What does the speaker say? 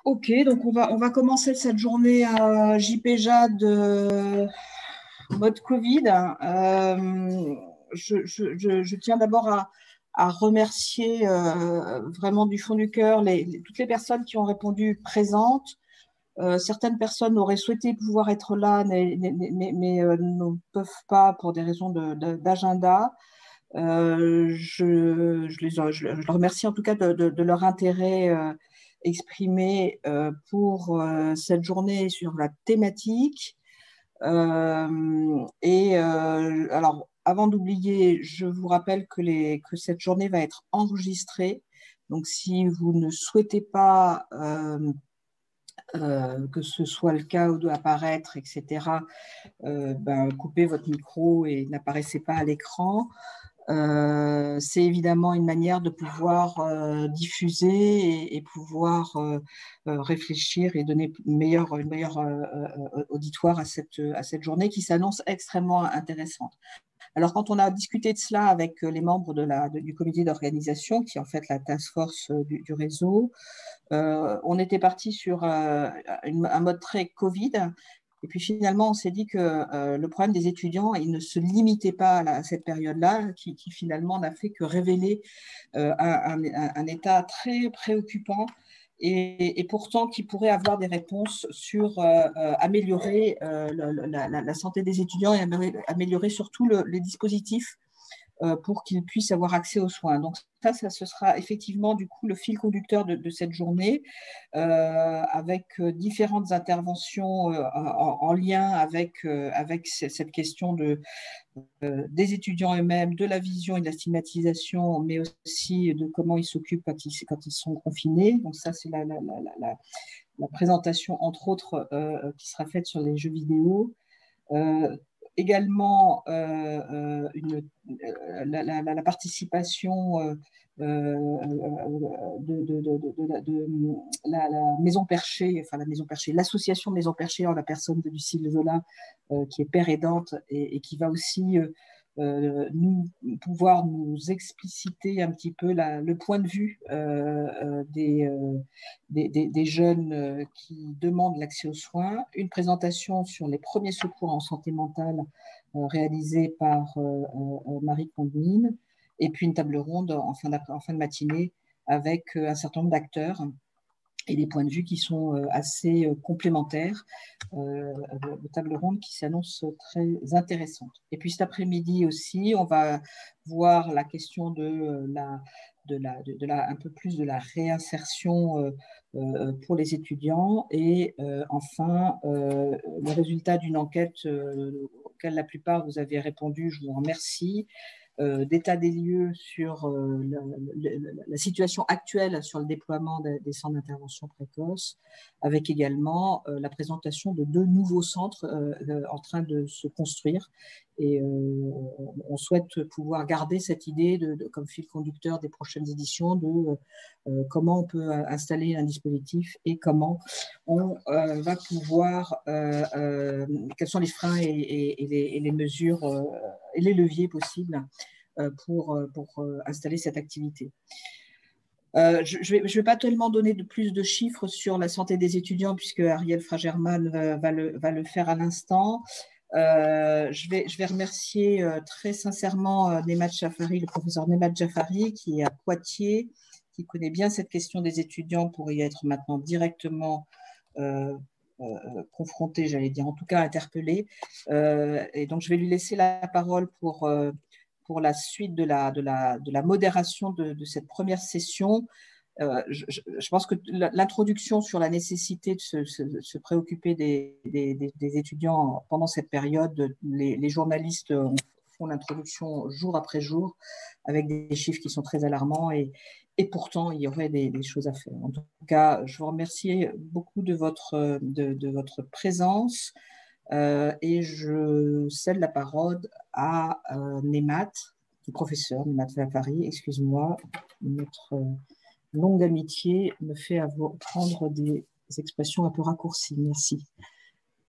Ok, donc on va commencer cette journée à JPJAD mode Covid. Je tiens d'abord à remercier vraiment du fond du cœur toutes les personnes qui ont répondu présentes. Certaines personnes auraient souhaité pouvoir être là, mais ne peuvent pas pour des raisons d'agenda. Je les remercie en tout cas de leur intérêt exprimé pour cette journée sur la thématique. Alors, avant d'oublier, je vous rappelle que cette journée va être enregistrée. Donc, si vous ne souhaitez pas que ce soit le cas ou doit apparaître, etc., coupez votre micro et n'apparaissez pas à l'écran. C'est évidemment une manière de pouvoir diffuser et pouvoir réfléchir et donner une meilleure auditoire à cette journée qui s'annonce extrêmement intéressante. Alors, quand on a discuté de cela avec les membres du comité d'organisation, qui est en fait la task force du réseau, on était parti sur un mode très Covid. Et puis finalement, on s'est dit que le problème des étudiants, il ne se limitait pas à cette période-là, qui finalement n'a fait que révéler un état très préoccupant et pourtant qui pourrait avoir des réponses sur améliorer la santé des étudiants et améliorer surtout les dispositifs pour qu'ils puissent avoir accès aux soins. Donc ça, ce sera effectivement du coup le fil conducteur de cette journée, avec différentes interventions en lien avec cette question des étudiants eux-mêmes, de la vision et de la stigmatisation, mais aussi de comment ils s'occupent quand ils sont confinés. Donc ça, c'est la présentation, entre autres, qui sera faite sur les jeux vidéo. Également la participation de la Maison Perchée, enfin la Maison Perchée, l'association Maison Perchée en la personne de Lucille Zola, qui est père aidante et qui va aussi pouvoir nous expliciter un petit peu le point de vue des jeunes qui demandent l'accès aux soins, une présentation sur les premiers secours en santé mentale réalisée par Marie Condemine, et puis une table ronde en fin de matinée avec un certain nombre d'acteurs et des points de vue qui sont assez complémentaires, de table ronde qui s'annonce très intéressante. Et puis cet après-midi aussi, on va voir la question un peu plus de la réinsertion pour les étudiants et enfin le résultat d'une enquête auquel la plupart vous avez répondu, je vous remercie, d'état des lieux sur la situation actuelle sur le déploiement des centres d'intervention précoce, avec également la présentation de 2 nouveaux centres en train de se construire. Et on souhaite pouvoir garder cette idée comme fil conducteur des prochaines éditions de comment on peut installer un dispositif et comment on va pouvoir, quels sont les freins et les mesures et les leviers possibles pour installer cette activité. Je ne vais pas tellement donner plus de chiffres sur la santé des étudiants puisque Ariel Fragerman va le faire à l'instant. Je vais remercier très sincèrement Nemat Jafari, le professeur Nemat Jafari, qui est à Poitiers, qui connaît bien cette question des étudiants pour y être maintenant directement confronté, j'allais dire, en tout cas interpellé. Et donc, je vais lui laisser la parole pour la suite de la modération de cette première session. Je pense que l'introduction sur la nécessité de se préoccuper des étudiants pendant cette période, les journalistes font l'introduction jour après jour avec des chiffres qui sont très alarmants et pourtant il y aurait des choses à faire. En tout cas, je vous remercie beaucoup de votre présence et je cède la parole à Nemat, le professeur Nemat Jafari, excuse-moi, notre longue amitié me fait prendre des expressions un peu raccourcies. Merci.